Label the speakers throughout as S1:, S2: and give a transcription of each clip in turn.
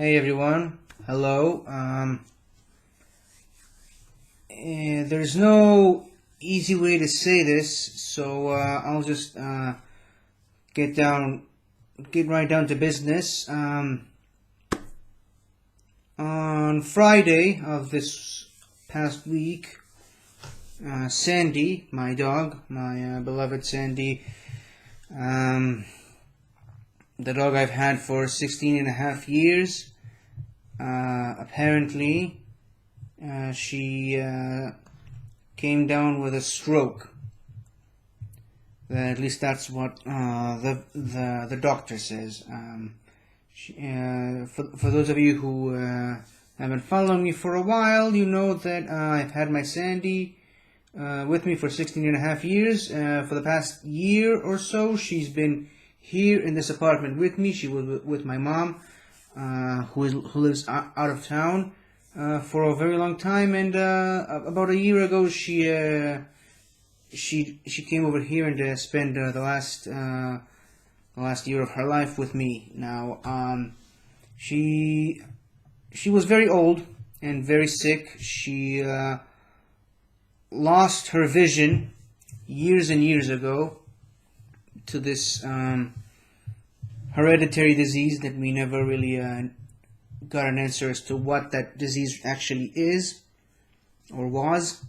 S1: Hey everyone, hello. There's no easy way to say this, so I'll just get right down to business. On Friday of this past week, Sandy, my dog, my beloved Sandy, the dog I've had for 16 and a half years, apparently she came down with a stroke. At least that's what the doctor says. For those of you who have been following me for a while, you know that I've had my Sandy with me for 16 and a half years. For the past year or so, she's been here in this apartment with me. She was with my mom, who lives out of town for a very long time. And about a year ago, she came over here and spent the last year of her life with me. Now, she was very old and very sick. She lost her vision years and years ago to this hereditary disease that we never really got an answer as to what that disease actually is or was.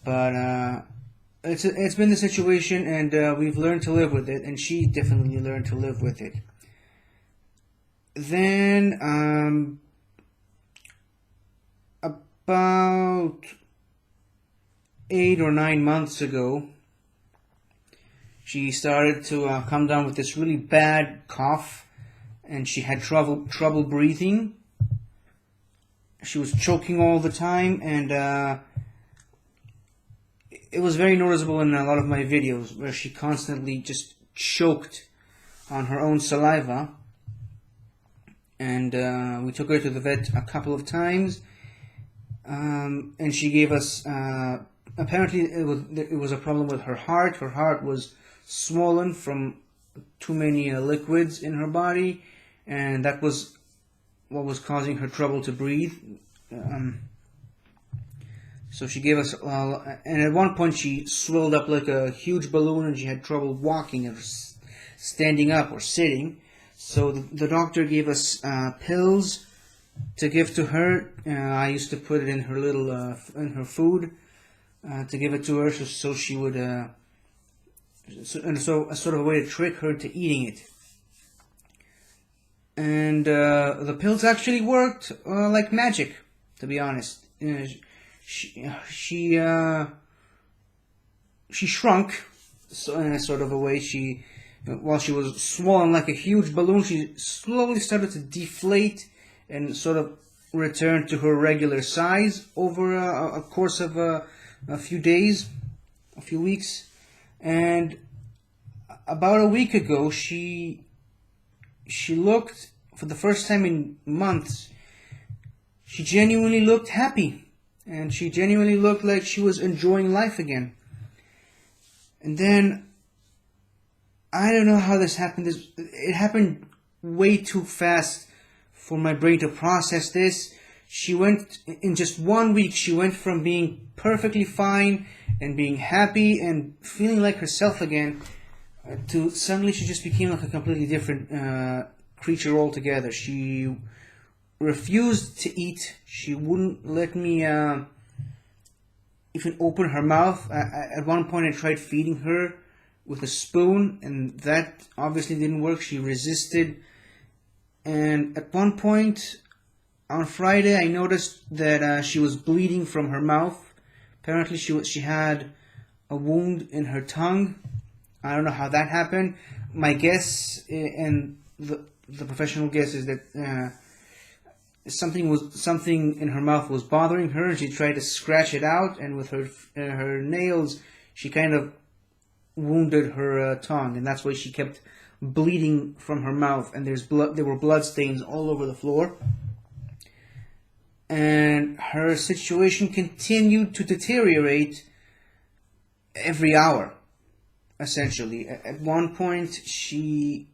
S1: But it's been the situation, and we've learned to live with it, and she definitely learned to live with it. Then about 8 or 9 months ago, she started to come down with this really bad cough, and she had trouble breathing. She was choking all the time, and it was very noticeable in a lot of my videos where she constantly just choked on her own saliva. And we took her to the vet a couple of times, and she gave us apparently it was a problem with her heart. Her heart was swollen from too many liquids in her body, and that was what was causing her trouble to breathe. So she gave us, and at one point she swelled up like a huge balloon, and she had trouble walking or standing up or sitting. So the doctor gave us pills to give to her. I used to put it in her in her food to give it to her, so she would, so a sort of a way to trick her into eating it. And the pills actually worked like magic, to be honest. She shrunk, so in a sort of a way. While she was swollen like a huge balloon, she slowly started to deflate and sort of return to her regular size over a course of a few days, a few weeks. And about a week ago, she looked, for the first time in months, she genuinely looked happy. And she genuinely looked like she was enjoying life again. And then, I don't know how this happened. It happened way too fast for my brain to process this. In just 1 week, she went from being perfectly fine and being happy and feeling like herself again, to suddenly she just became like a completely different creature altogether. She refused to eat. She wouldn't let me even open her mouth. At one point I tried feeding her with a spoon, and that obviously didn't work. She resisted. And at one point on Friday, I noticed that she was bleeding from her mouth. Apparently she had a wound in her tongue. I don't know how that happened. My guess, and the professional guess, is that something in her mouth was bothering her, and she tried to scratch it out, and with her nails she kind of wounded her tongue, and that's why she kept bleeding from her mouth, and there were blood stains all over the floor. And her situation continued to deteriorate every hour, essentially. At one point she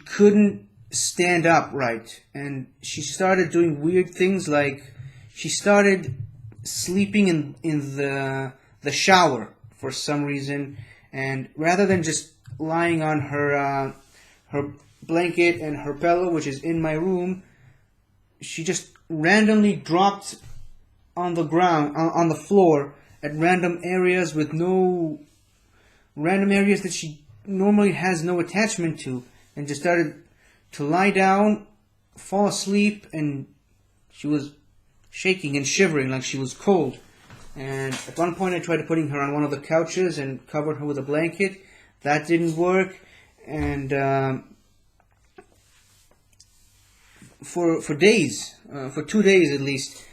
S1: couldn't stand upright, and she started doing weird things, like she started sleeping in the shower for some reason, and rather than just lying on her blanket and her pillow, which is in my room, she just randomly dropped on the ground, on the floor, at random areas that she normally has no attachment to, and just started to lie down, fall asleep, and she was shaking and shivering like she was cold. And at one point I tried putting her on one of the couches and covered her with a blanket. That didn't work. And for days, for 2 days at least,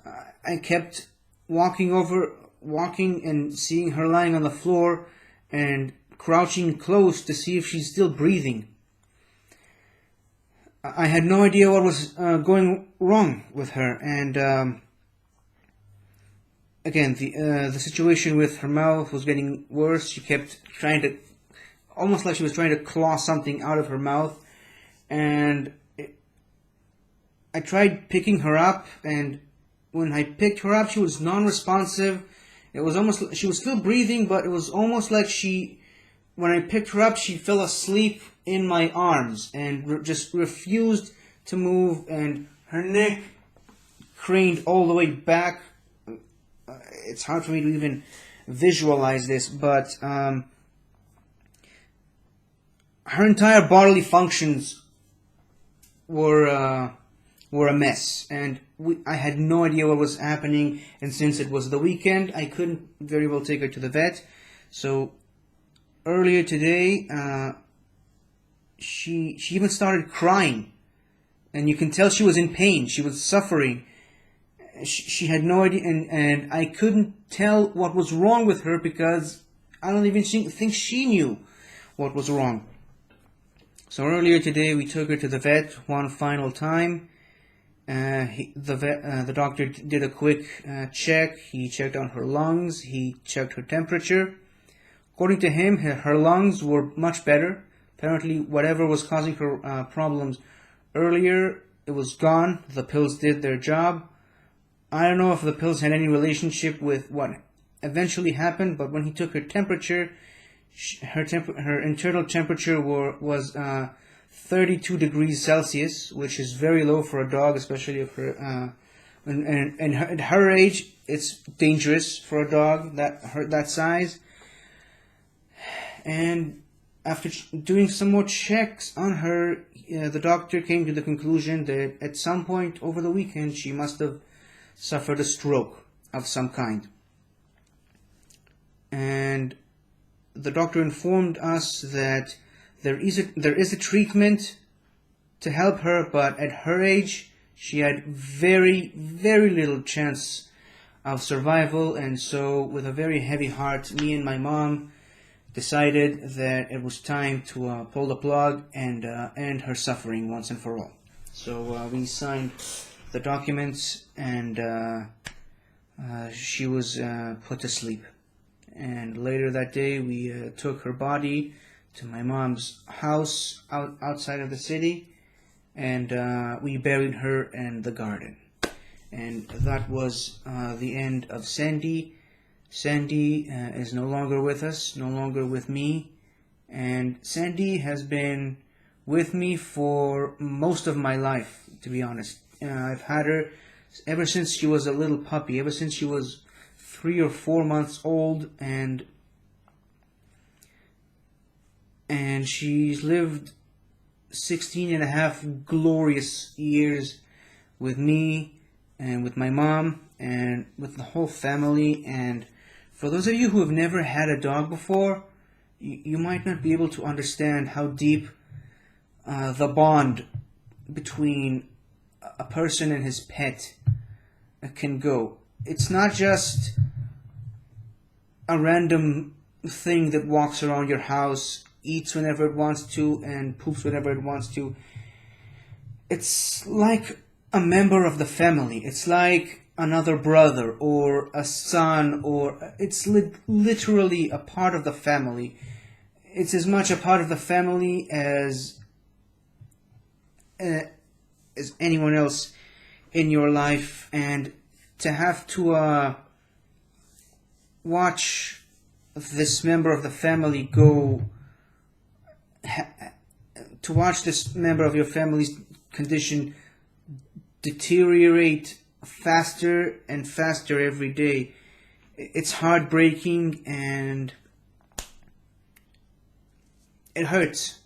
S1: I kept walking and seeing her lying on the floor and crouching close to see if she's still breathing. I had no idea what was going wrong with her, and again, the situation with her mouth was getting worse. She kept trying to, almost like she was trying to claw something out of her mouth, and I tried picking her up, and when I picked her up, she was non-responsive. It was almost, she was still breathing, but it was almost like when I picked her up, she fell asleep in my arms and just refused to move, and her neck craned all the way back. It's hard for me to even visualize this, but her entire bodily functions were a mess, and I had no idea what was happening. And since it was the weekend, I couldn't very well take her to the vet. So earlier today, she even started crying, and you can tell she was in pain. She was suffering. She had no idea, and I couldn't tell what was wrong with her because I don't even think she knew what was wrong. So earlier today, we took her to the vet one final time. The doctor did a quick check. He checked on her lungs. He checked her temperature. According to him, her lungs were much better. Apparently, whatever was causing her problems earlier, it was gone. The pills did their job. I don't know if the pills had any relationship with what eventually happened, but when he took her temperature, her internal temperature was 32 degrees Celsius, which is very low for a dog, especially if at her age, it's dangerous for a dog that size. And after doing some more checks on her, the doctor came to the conclusion that at some point over the weekend she must have suffered a stroke of some kind. And the doctor informed us that there is a treatment to help her, but at her age she had very, very little chance of survival. And so with a very heavy heart, me and my mom decided that it was time to pull the plug and end her suffering once and for all. So we signed the documents, and she was put to sleep. And later that day, we took her body to my mom's house outside of the city, and we buried her in the garden. And that was the end of Sendy. Sendy is no longer with us, no longer with me, and Sendy has been with me for most of my life, to be honest. I've had her ever since she was a little puppy, ever since she was 3 or 4 months old, and she's lived 16 and a half glorious years with me and with my mom and with the whole family. And for those of you who have never had a dog before, you might not be able to understand how deep the bond between a person and his pet can go. It's not just a random thing that walks around your house, eats whenever it wants to, and poops whenever it wants to. It's like a member of the family. It's like another brother or a son, or it's literally a part of the family. It's as much a part of the family as as anyone else in your life, and to have to watch this member of the family go, to watch this member of your family's condition deteriorate faster and faster every day. It's heartbreaking, and it hurts.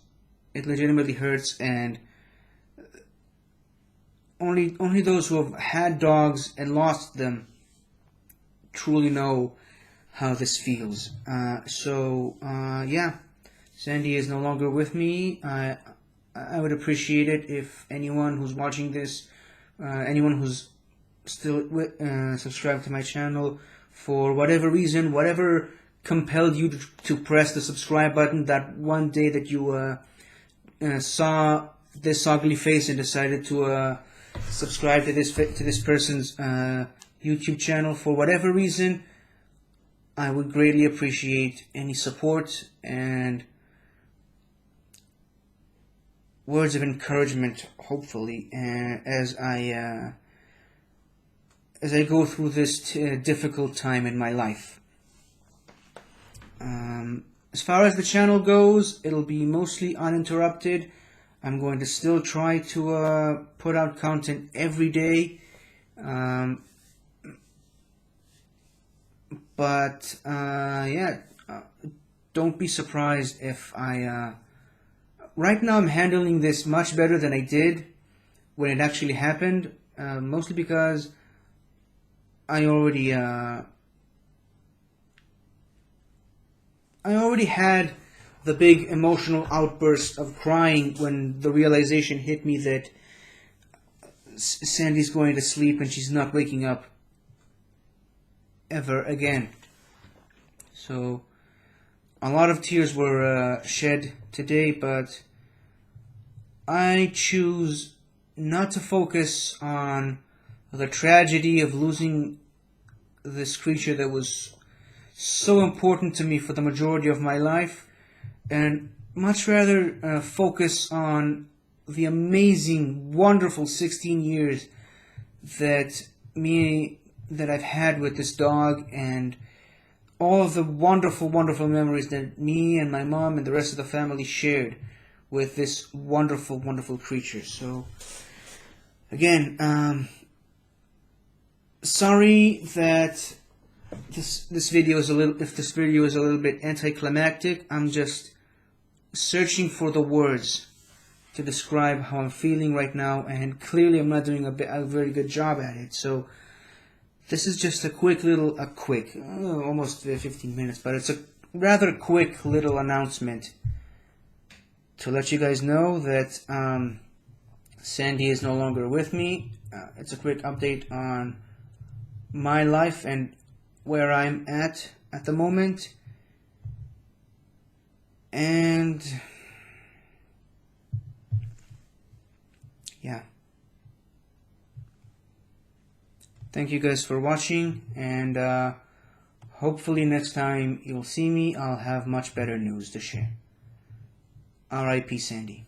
S1: It legitimately hurts, and only those who have had dogs and lost them truly know how this feels. Yeah, Sandy is no longer with me. I would appreciate it if anyone who's watching this, anyone who's still subscribed to my channel, for whatever reason, whatever compelled you to press the subscribe button that one day that you saw this ugly face and decided to subscribe to this person's YouTube channel, for whatever reason, I would greatly appreciate any support and words of encouragement, hopefully, as I go through this difficult time in my life. As far as the channel goes, it'll be mostly uninterrupted. I'm going to still try to put out content every day, but yeah, don't be surprised if I... right now I'm handling this much better than I did when it actually happened, mostly because I already had the big emotional outburst of crying when the realization hit me that Sandy's going to sleep and she's not waking up ever again. So a lot of tears were shed today, but I choose not to focus on the tragedy of losing this creature that was so important to me for the majority of my life, and much rather focus on the amazing, wonderful 16 years that I've had with this dog, and all of the wonderful, wonderful memories that me and my mom and the rest of the family shared with this wonderful, wonderful creature. So, again, sorry that this video is a little bit anticlimactic. I'm just searching for the words to describe how I'm feeling right now, and clearly I'm not doing a very good job at it. So this is just a quick, almost 15 minutes, but it's a rather quick little announcement to let you guys know that Sandy is no longer with me. It's a quick update on my life and where I'm at the moment. And yeah, thank you guys for watching, and hopefully next time you'll see me, I'll have much better news to share. R.I.P. Sandy.